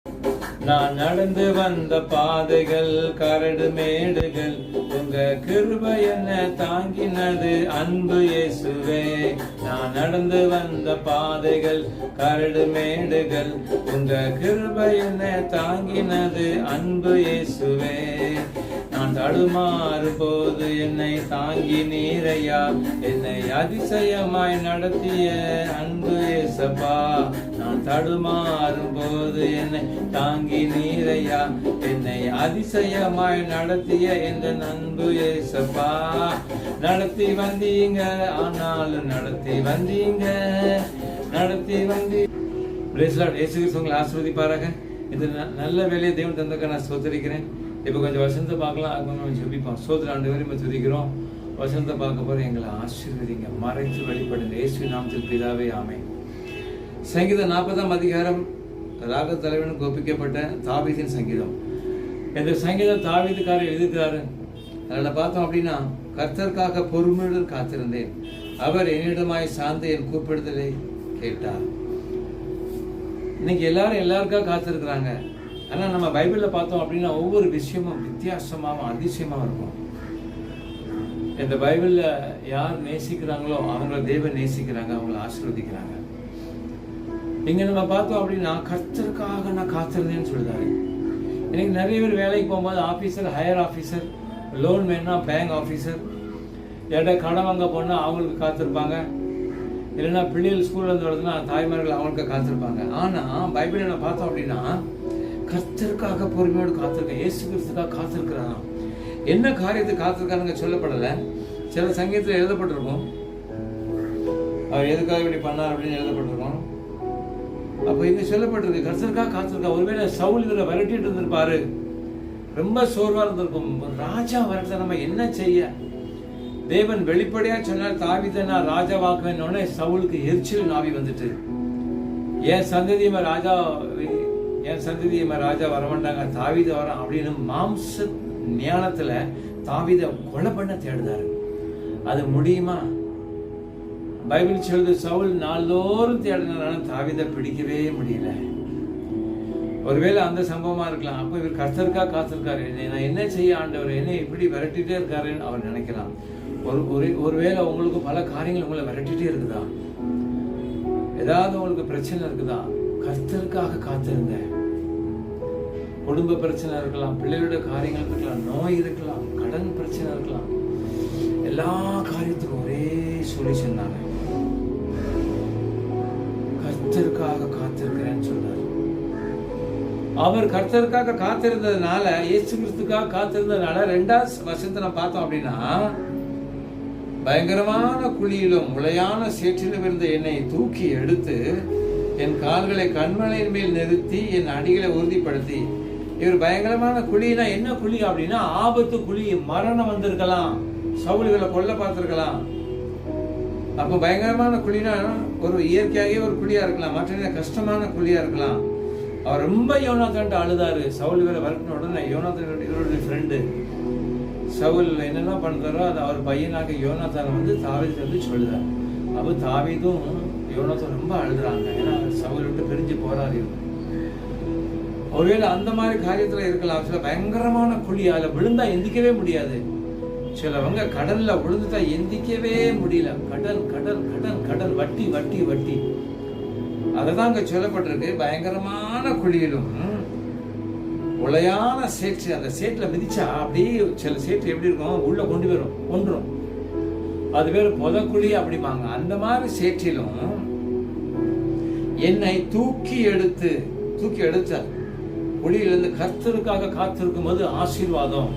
நான் நடந்து வந்த பாதைகள் கரடு மேடுகள், உங்க கிருபை என்ன தாங்கினது அன்பு இயேசுவே. நான் நடந்து வந்த பாதைகள் கரடு மேடுகள், உங்க கிருபை என்ன தாங்கினது அன்பு இயேசுவே. நான் தடுமாறும் போது என்னை தாங்கி நீரையா, என்னை அதிசயமாய் நடத்திய அன்பு இயேசப்பா. நான் தடுமாறும் போது என்னை தாங்கி நீரையா, என்னை அதிசயமாய் நடத்திய இந்த அன்பு இயேசப்பா. நடத்தி வந்தீங்க, ஆனாலும் நடத்தி வந்தீங்க, நடத்தி வந்தீங்க. இயேசு கிறிஸ்து உங்களை ஆசீர்வதிப்பாராக. இந்த நல்ல வேலையை தேவன் தந்தக்க நான் ஸ்தோத்திரிக்கிறேன். இப்போ கொஞ்சம் வசனத்தை பார்க்கலாம், அது கொஞ்சம் ஜெபிப்போம். ஸ்தோத்திரம் ஆண்டவரே, நம்ம துதிக்கிறோம். வசனத்தை பார்க்க போற எங்களை ஆசீர்வதிங்க, மறைத்து வெளிப்படுங்க. இயேசு நாமத்தில் பிதாவே, ஆமென். சங்கீதம் 40ஆம் அதிகாரம் ராக தலைவனுக்கு ஒப்பிக்கப்பட்ட தாவீதின் சங்கீதம். இந்த சங்கீதம் தாவீதுக்காரர் எழுதியிருக்கிறாரு. அதில் பார்த்தோம் அப்படின்னா, கர்த்தருக்காக பொறுமையுடன் காத்திருந்தேன், அவர் என்னிடமாய் சார்ந்து என் கூப்பிடுதலை கேட்டார். இன்னைக்கு எல்லாருக்காக காத்திருக்கிறாங்க. ஆனால் நம்ம பைபிளில் பார்த்தோம் அப்படின்னா ஒவ்வொரு விஷயமும் வித்தியாசமாகவும் அதிசயமாகவும் இருக்கும். இந்த பைபிளில் யார் நேசிக்கிறாங்களோ அவங்கள தேவன் நேசிக்கிறாங்க, அவங்கள ஆசீர்வதிக்கிறாங்க. இங்கே நம்ம பார்த்தோம் அப்படின்னா கர்த்தருக்காக நான் காத்திருந்தேன்னு சொல்லுறாரு. எனக்கு நிறைய பேர் வேலைக்கு போகும்போது ஆஃபீஸர், ஹையர் ஆஃபீஸர், லோன் வேணும்னா பேங்க் ஆஃபீஸர், எடை கடன் வாங்க போனால் அவங்களுக்கு காத்திருப்பாங்க, இல்லைன்னா பிள்ளைகள் ஸ்கூல்லேருந்து வருதுன்னா தாய்மார்கள் அவங்களுக்கு காத்திருப்பாங்க. ஆனால் பைபிளில் நம்ம பார்த்தோம் அப்படின்னா கர்த்தருக்காக பொறுமையோடு காத்திருக்க, இயேசு கிறிஸ்துக்காக காத்திருக்கிறாங்க. என்ன காரியத்தை காத்திருக்காருங்க சொல்லப்படலை. சில சங்கீதத்தில் எழுதப்பட்டிருக்கும், அவர் எதுக்காக இப்படி பண்ணார் அப்படின்னு எழுதப்பட்டிருக்கும். அப்போ இங்கே சொல்லப்பட்டிருக்கு கர்த்தருக்காக காத்திருக்கா. ஒருவேளை சவுல் இவரை விரட்டிட்டு இருந்திருப்பாரு, ரொம்ப சோர்வாக இருந்திருக்கும். ராஜா வரட்ட நம்ம என்ன செய்ய? தேவன் வெளிப்படையா சொன்னார், தாவீதை நான் ராஜாவாக்குவேன்னு. சவுலுக்கு எரிச்சல் நாவி வந்துட்டு, என் சந்ததியை ராஜா வரமாட்டாங்க, தாவீதை வரான் அப்படின்னு மாம்ச ஞானத்துல தாவீதை கொலை பண்ண தேடுதாரு. அது முடியுமா? பைபிள் சொல்லுது, சவுல் நாள்தோறும் தேடினால தாவீதை பிடிக்கவே முடியல. ஒருவேளை அந்த சம்பவமா இருக்கலாம். அப்போ இவர் கர்த்தருக்காக காத்திருக்காரு, நான் என்ன செய்ய ஆண்டவர், என்னை இப்படி விரட்டிட்டே இருக்காருன்னு அவர் நினைக்கலாம். ஒருவேளை உங்களுக்கு பல காரியங்கள் உங்களை விரட்டிட்டே இருக்குதா? ஏதாவது உங்களுக்கு பிரச்சனை இருக்குதா? கர்த்தருக்காக காத்திருங்க. குடும்ப பிரச்சனை இருக்கலாம், பிள்ளைகளோட காரியங்கள் இருக்கலாம், நோய் இருக்கலாம், கடன் பிரச்சனை இருக்கலாம். எல்லா காரியத்துக்கும் ஒரே சொல்யூஷன் தாங்க, கர்த்தருக்காக காத்திருக்கிறேன்னு சொன்னார். அவர் கர்த்தருக்காக காத்திருந்ததுனால, இயேசு கிறிஸ்துக்காக காத்திருந்ததுனால 2ஆம் வசனத்தை நம்ம பார்த்தோம் அப்படின்னா, பயங்கரமான குழியிலும் முளையான சேற்றிலும் இருந்த என்னை தூக்கி எடுத்து என் கால்களை கண்மலையின் மேல் நிறுத்தி என் அடிகளை உறுதிப்படுத்தி. இவர் பயங்கரமான குழினா என்ன குழி அப்படின்னா, ஆபத்து குழி, மரணம் வந்திருக்கலாம், சவுல்களை கொல்ல பார்த்திருக்கலாம். அப்போ பயங்கரமான குழினா ஒரு இயற்கையாகவே ஒரு குழியா இருக்கலாம், மற்ற கஷ்டமான குழியா இருக்கலாம். அவர் ரொம்ப யோனாத்தான்ட்டு அழுதாரு. சவுல்களை வரட்டின உடனே யோனாத்தான் இவருடைய ஃப்ரெண்டு சவுல் என்னென்ன பண்றாரோ அது அவர் பையனாக யோனாத்தான் வந்து தாவீது வந்து சொல்லுதார். அப்போ தாவீதும் யோனாத்தான் ரொம்ப அழுதுறாங்க, ஏன்னா சவுல் விட்டு பிரிஞ்சு போறாரு. ஒருவேளை அந்த மாதிரி காரியத்துல இருக்கலாம். சில பயங்கரமான குழி, அதில் விழுந்தா எந்திக்கவே முடியாது. சிலவங்க கடல்ல விழுந்துட்டா எந்திக்கவே முடியல. கடல் கடல் கடல் கடல், வட்டி வட்டி வட்டி. அதுதான் அங்க சொல்லப்பட்டிருக்கு, பயங்கரமான குழியிலும் உளையான சேற்று. அந்த சேற்றுல மிதிச்சா அப்படியே சில சேற்று எப்படி இருக்கும், உள்ள கொண்டுரும். அது பேர் புதக்குழி அப்படிம்பாங்க. அந்த மாதிரி சேற்றிலும் என்னை தூக்கி எடுத்தார். குழியிலிருந்து கர்த்தருக்காக காத்திருக்கும் போது ஆசீர்வாதம்.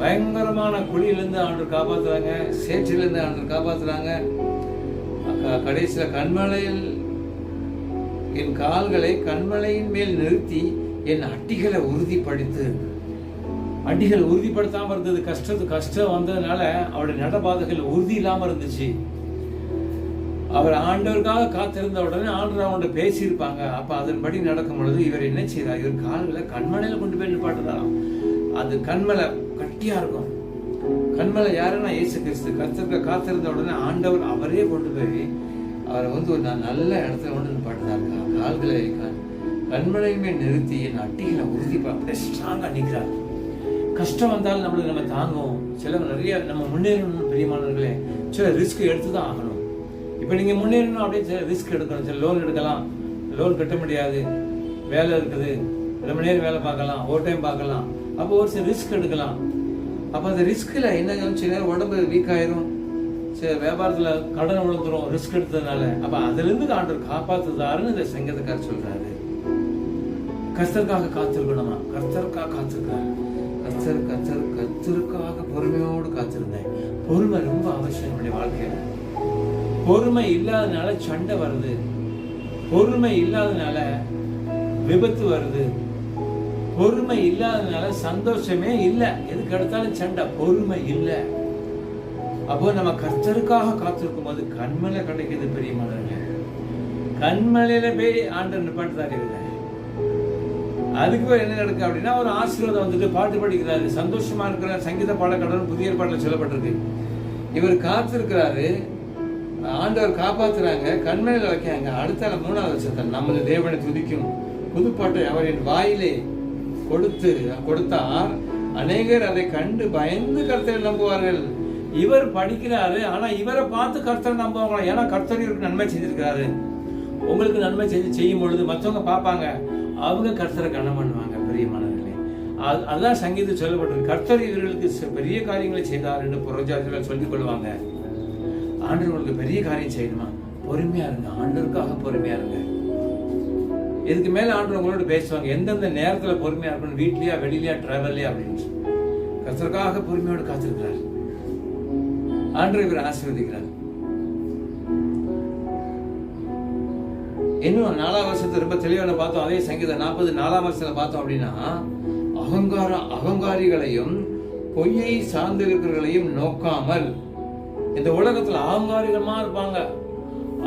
பயங்கரமான குழியிலிருந்து ஆண்டவர் காப்பாத்துறாங்க, சேற்றிலிருந்து ஆண்டவர் காப்பாத்துறாங்க. கடைசியில கண்மலையில் என் கால்களை கண்மலையின் மேல் நிறுத்தி என் அடிகளை உறுதிப்படுத்தாம இருந்தது. கஷ்டம் வந்ததுனால அவருடைய நடபாதைகள் உறுதி இல்லாம இருந்துச்சு. அவர் ஆண்டவருக்காக காத்திருந்த உடனே ஆண்டவர் அவங்கள்ட்ட பேசியிருப்பாங்க. அப்ப அதன்படி நடக்கும் பொழுது இவர் என்ன செய்யறார், இவர் கால்களை கண்மலையில கொண்டு போய் நிப்பாட்டுறாராம். அது கண்மலை கட்டியா இருக்கும். கண்மலை யாருன்னா இயேசு கிறிஸ்து. கர்த்தருக்கு காத்திருந்த உடனே ஆண்டவர் அவரே கொண்டு போய் அவரை வந்து ஒரு நல்ல இடத்துல கொண்டு நிப்பாட்டுறாரு. கால்களை கண்மலையுமே நிறுத்தி என் அட்டிகளை உறுதிப்பா அப்படியே ஸ்ட்ராங்கா நிற்கிறார். கஷ்டம் வந்தாலும் நம்மளுக்கு நம்ம தாங்கும். சில நிறைய நம்ம முன்னேறணும் பெரியமானவர்களே, சில ரிஸ்க் எடுத்து தான் ஆகணும். இப்போ நீங்கள் முன்னேறணும் அப்படியே சில ரிஸ்க் எடுக்கணும். சில லோன் எடுக்கலாம், லோன் கட்ட முடியாது, வேலை இருக்குது, ரொம்ப நேரம் வேலை பார்க்கலாம், ஓவர் டைம் பார்க்கலாம். அப்போ ஒரு சில ரிஸ்க் எடுக்கலாம். அப்போ அந்த ரிஸ்கில் என்ன சில நேரம் உடம்பு வீக் ஆயிரும், சில வியாபாரத்தில் கடன் விழுந்துரும் ரிஸ்க் எடுத்ததுனால. அப்போ அதுலேருந்து ஆண்டவர் காப்பாற்றுதாருன்னு இந்த சங்கீதக்காரர் சொல்கிறாரு. கர்த்தருக்காக காத்திருக்கணுமா? கர்த்தருக்காக காத்திருக்காரு. கர்த்தருக்காக பொறுமையோடு காத்திருந்தேன். பொறுமை ரொம்ப அவசியம் நம்முடைய வாழ்க்கையில. பொறுமை இல்லாதனால சண்டை வருது, பொறுமை இல்லாதனால விபத்து வருது, பொறுமை இல்லாதனால சந்தோஷமே இல்லை, எதுக்கு எடுத்தாலும் சண்டை, பொறுமை இல்லை. அப்போ நம்ம கர்த்தருக்காக காத்திருக்கும் போது கண்மலை கிடைக்குது. பெரிய மலர்கள் கண்மலையில போய் ஆண்டவர் நிப்பாட்டுதாரு. இல்லை அதுக்கு என்ன நடக்கு அப்படின்னா, ஒரு ஆசீர்வாதம் வந்துட்டு பாட்டு படிக்கிறாரு, சந்தோஷமா இருக்கிறார். சங்கீத பாடக்கடல் புதிய பாடல சொல்லப்பட்டிருக்கு. இவர் காத்திருக்கிறாரு, ஆண்டவர் காப்பாத்துறாங்க, கண்மலையில வைக்காங்க. அடுத்த 3வது வருஷத்தில் நமது தேவனை துதிக்கும் புதுப்பாட்டை அவரின் வாயிலே கொடுத்தார். அநேகர் அதை கண்டு பயந்து கர்த்தரை நம்புவார்கள். இவர் படிக்கிறாரு, ஆனா இவரை பார்த்து கர்த்தரை நம்புவாங்க. ஏன்னா கர்த்தர் இவருக்கு நன்மை செய்திருக்கிறாரு. உங்களுக்கு நன்மை செய்யும் பொழுது மற்றவங்க பார்ப்பாங்க, அவங்க கர்த்தரை கனம் பண்ணுவாங்க. பெரியமானவர்களே, அதுதான் சங்கீதம் சொல்லப்பட்டிருக்கு. கர்த்தர் இவர்களுக்கு பெரிய காரியங்களை செய்தார் என்று புறஜாதிகள் சொல்லிக் கொள்வாங்க. ஆண்டவர்களுக்கு பெரிய காரியம் செய்யணுமா? பொறுமையா இருங்க, ஆண்டவருக்காக பொறுமையா இருங்க. இதுக்கு மேல ஆண்டவர் உங்களோட பேசுவாங்க, எந்தெந்த நேரத்துல பொறுமையா இருக்கணும், வீட்லயா வெளியிலயா டிராவல்லையா அப்படின்னு. கர்த்தருக்காக பொறுமையோடு காத்திருக்கிறார். ஆண்டவர் இவர் ஆசீர்வதிக்கிறார். இன்னும் 4ஆம் வருஷத்தை ரொம்ப தெளிவான பார்த்தோம். அதே சங்கீதம் 44ஆம் வருஷத்துல பார்த்தோம் அப்படின்னா, அகங்காரிகளையும் பொய்யை சார்ந்திருக்கிறவர்களையும் நோக்காமல். இந்த உலகத்துல அகங்காரிகமா இருப்பாங்க,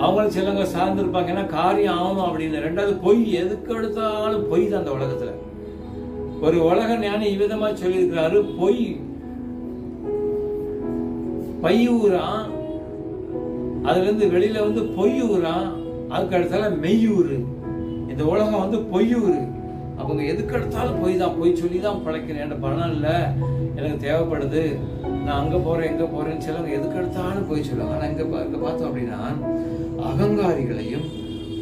அவங்கள சிலங்க சார்ந்து இருப்பாங்க, ஏன்னா காரியம் ஆகணும் அப்படின்னு. 2வது பொய், எதுக்கு எடுத்தாலும் பொய் தான் அந்த உலகத்துல. ஒரு உலக ஞானி இவ்விதமா சொல்லியிருக்கிறாரு, பொய் பையூரான், அதுல இருந்து வெளியில வந்து பொய்யூரான், அதுக்கு அடுத்தால மெய்யூரு. இந்த உலகம் வந்து பொய்யூரு. அவங்க எதுக்கு எடுத்தாலும் பொய் தான், பொய் சொல்லி தான் பழைக்கிறேன். என் பணம் இல்லை, எனக்கு தேவைப்படுது, நான் அங்கே போகிறேன் இங்கே போகிறேன்னு சிலவங்க எதுக்கு எடுத்தாலும் பொய் சொல்லுவாங்க. ஆனால் இங்கே பார்த்தோம் அப்படின்னா, அகங்காரிகளையும்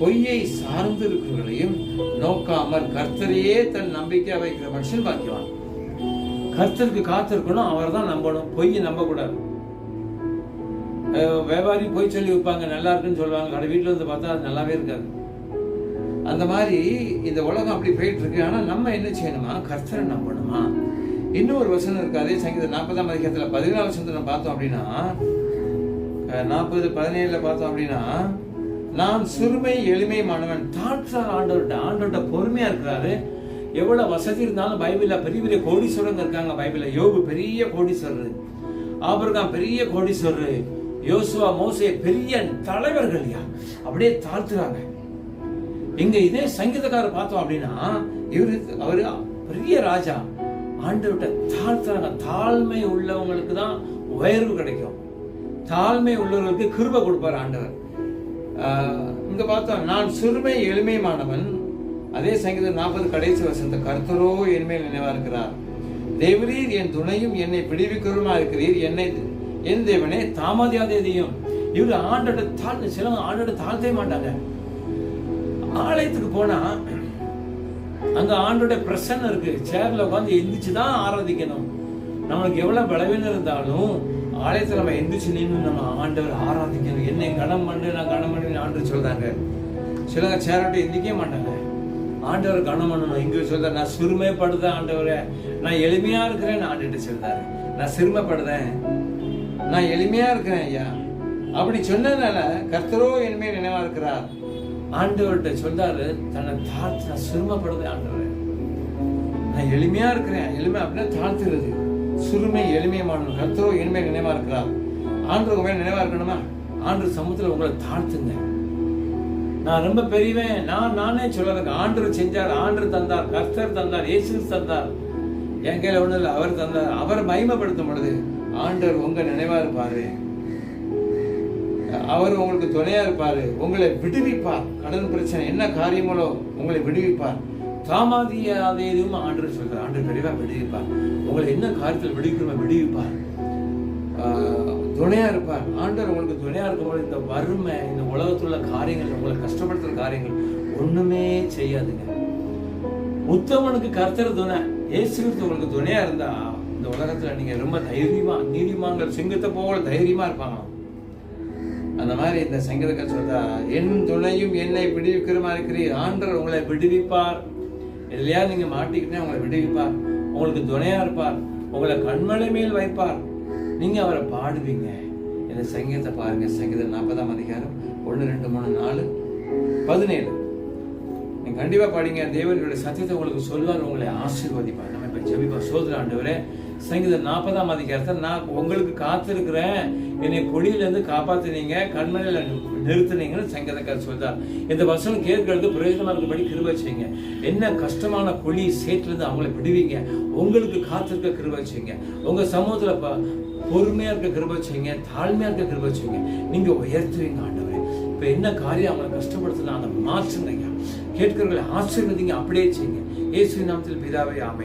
பொய்யை சார்ந்து இருக்கிறவர்களையும் நோக்காமல் கர்த்தரையே தன் நம்பிக்கையா வைக்கிற மனுஷன் பாக்கியவான். கர்த்தருக்கு காத்திருக்கணும், அவர் தான் நம்பணும், பொய்யை நம்பக்கூடாது. வியாபாரி பொய் சொல்லி வைப்பாங்க, நல்லா இருக்குன்னு சொல்லுவாங்க, கடை வீட்டில் வந்து பார்த்தா அது நல்லாவே இருக்காது. அந்த மாதிரி இந்த உலகம் அப்படி போயிட்டு இருக்கு. ஆனால் நம்ம என்ன செய்யணுமா? கர்த்தரை நம்பணுமா? இன்னொரு வசனம் இருக்கு, அதே சங்கீதம் 40ஆம் அதிகாரத்தில் 14ஆம் வசனத்தை நம்ம பார்த்தோம் அப்படின்னா, 40:17 பார்த்தோம் அப்படின்னா, நான் சிறுமை எளிமையானவன். தாழ்த்தார் ஆண்டவர்கிட்ட பொறுமையா இருக்கிறாரு. எவ்வளவு வசதி இருந்தாலும் பைபிள்ல பெரிய பெரிய கோடீஸ்வரங்க இருக்காங்க. பைபிள்ல யோபு பெரிய கோடீஸ்வரர், ஆபிரகாம் பெரிய கோடீஸ்வரர், யோசுவா மோசே பெரிய தலைவர்கள், அப்படியே தாழ்த்துறாங்க. இங்க இதே சங்கீதக்காரர் பார்த்தோம் அப்படின்னா, அவரு பெரிய ராஜா, ஆண்டவர்கிட்ட தாழ்த்துறாங்க. தாழ்மை உள்ளவங்களுக்கு தான் உயர்வு கிடைக்கும், தாழ்மை உள்ளவர்களுக்கு கிருபை கொடுப்பார் ஆண்டவர். இங்க பார்த்தோம், நான் சிறுமை எளிமையானவன். அதே சங்கீதம் 40 கடைசி வசனத்தை, கர்த்தரோ என் மேல் நினைவா இருக்கிறார். தேவரீர் என் துணையும் என்னை விடுவிக்கிறவருமா இருக்கிறீர். என் தேவனே தாமதியாதேயும். இவரு ஆண்டோட சிலவங்க ஆண்டோட தாழ்த்தே மாட்டாங்க. ஆலயத்துக்கு போனா அங்க ஆண்டோட பிரசன்னம் இருக்கு, சேர்ல உட்காந்து எந்திரிச்சுதான் ஆராதிக்கணும். நம்மளுக்கு எவ்வளவு பலவீனம் இருந்தாலும் ஆலயத்துல நம்ம எந்திரிச்சு நின்று நம்ம ஆண்டவர் ஆராதிக்கணும். என்னை கனம் பண்ணு, நான் கனம் பண்ணு ஆண்டு சொல்றாங்க. சிலங்க சேரட்டை எந்திரிக்கவே மாட்டாங்க, ஆண்டவர் கனம் பண்ணணும். இங்க சொல்ற, நான் சிறுமைப்படுதேன் ஆண்டவரை, நான் எளிமையா இருக்கிறேன் ஆண்டு சொல்றாரு. நான் சிறுமைப்படுதேன், நான் எளிமையா இருக்கிறேன் ஐயா அப்படி சொன்னதுனால கர்த்தரோ என் மேல் நினைவா இருக்கிறார். ஆண்டவர்கிட்ட சொல்றாரு, தன்னை தாழ்த்து, நான் சிறுமைப்படுதேன் ஆண்டவரை, நான் எளிமையா இருக்கிறேன். எளிமை அப்படின்னா தாழ்த்துறது, சிறுமை எளிமையான. கர்த்தரோ என் மேல் நினைவா இருக்கிறார். ஆண்டவர் மேல் நினைவா இருக்கணுமா? ஆண்டவர் சமூகத்துல உங்களை தாழ்த்துங்க. நான் ரொம்ப பெரியவன் நானே சொல்லறேன். ஆண்டவர் செஞ்சார், ஆண்டவர் தந்தார், கர்த்தர் தந்தார், இயேசு தந்தார். என் கையில ஒண்ணு இல்லை, அவர் தந்தார். அவரை மகிமைப்படுத்தும் பொழுது ஆண்டவர் உங்க நினைவா இருப்பாரு, அவர் உங்களுக்கு துணையா இருப்பாரு, உங்களை விடுவிப்பார். கடன் பிரச்சனை என்ன காரியங்களோ உங்களை விடுவிப்பார். தாமதியாதேதும் ஆண்டவர் சொல்றார். ஆண்டவர் விரைவா விடுவிப்பார். உங்களை என்ன காரியத்தில் விடுவிக்கணும் விடுவிப்பார். துணையா இருப்பார். ஆண்டவர் உங்களுக்கு துணையா இருக்கும்போது இந்த வறுமை, இந்த உலகத்துல உள்ள காரியங்கள், உங்களை கஷ்டப்படுத்துற காரியங்கள் ஒண்ணுமே செய்யாதுங்க. உத்தமனுக்கு கர்த்தர் துணை. இயேசு கிறிஸ்து உங்களுக்கு துணையா இருந்தா இந்த உலகத்துல நீங்க ரொம்ப தைரியமா, நீதிமான்கள் சிங்கத்தை போல தைரியமா இருப்பாங்க. அந்த மாதிரி இந்த சங்கீதக்காரர் சொல்றா, என் துணையும் என்னை விடுவிக்கிறமா இருக்கிறீர். ஆண்டவர் உங்களை விடுவிப்பார். இல்லையா நீங்க மாட்டிக்கிட்டே உங்களை விடுவிப்பார். உங்களுக்கு துணையா இருப்பார். உங்களை கண்மலை மேல் வைப்பார். நீங்க அவரை பாடுவீங்க. இந்த சங்கீதத்தை பாருங்க. சங்கீதம் 40ஆம் அதிகாரம் 1, 2, 3, 4, 17. நீங்க கண்டிப்பா பாடிங்க. தேவனுடைய சத்தியத்தை உங்களுக்கு சொல்வார். உங்களை ஆசீர்வதிப்பார். நம்ம இப்ப ஜெபிப்போம். சோதர ஆண்டவரே, சங்கீதம் 40ஆம் அதிகாரத்தை நான் உங்களுக்கு காத்திருக்கிறேன். என்னை கொடியிலிருந்து காப்பாத்தினீங்க, கண்மலையில நிறுத்தினீங்கன்னு சங்கீதக்காரர் சொல்றார். இந்த வசனம் கேட்கறது பிரயோஜனமா இருக்கும்படி கிருபை செய்யுங்க. என்ன கஷ்டமான குழி சேற்றுல இருந்து அவங்களை விடுவீங்க. உங்களுக்கு காத்திருக்க கிருபை செய்யுங்க. உங்க சமூகத்துல பொறுமையா இருக்க கிருபை செய்யுங்க. தாழ்மையா இருக்க கிருபை செய்யுங்க. நீங்க உயர்த்துவீங்க ஆண்டவரே. இப்ப என்ன காரியம் அவங்களை கஷ்டப்படுத்தினா அதை மாற்றுங்க. கேட்கிறவர்களை ஆசீர்வதிங்க. அப்படியே செய்யுங்க. இயேசுவின் நாமத்தில் பிதாவே, ஆமென்.